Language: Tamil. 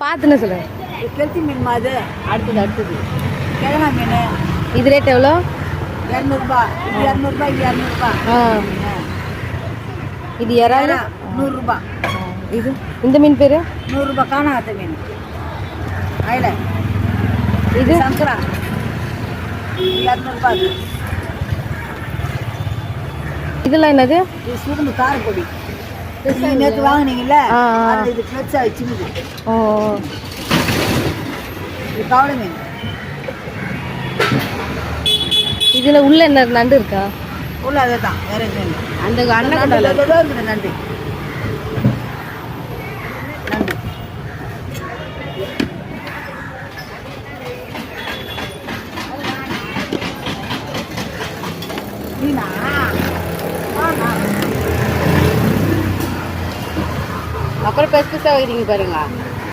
பார்த்துன்னு சொல்லுங்கள். கெளுத்தி மீன் அது அடுத்தது கிழங்கா மீன். இது ரேட் எவ்வளோ? 200ரூபா. இது 200ரூபா, இது 200ரூபா. இது இறால் 100ரூபா. இது இந்த மீன் பேர் 100ரூபா. காணாத்த மீன் அயில. இது சங்கரா 200ரூபா. இதெல்லாம் என்னது? இது சுடுமு காரப்பொடி. நேற்று வாங்கினீங்கல்ல, அது இது ஃப்ரெஷ்ஷாக வச்சுக்குது. ஓ, இது கவலை மீன். இதில் உள்ள என்ன நண்டு இருக்கா? உள்ள அதை தான் வேற எதுவும் இல்லை. அந்த நண்டு இருக்குது. நண்டு மீனா அப்புறம் பெருசாக வைக்கிறீங்க பாருங்க.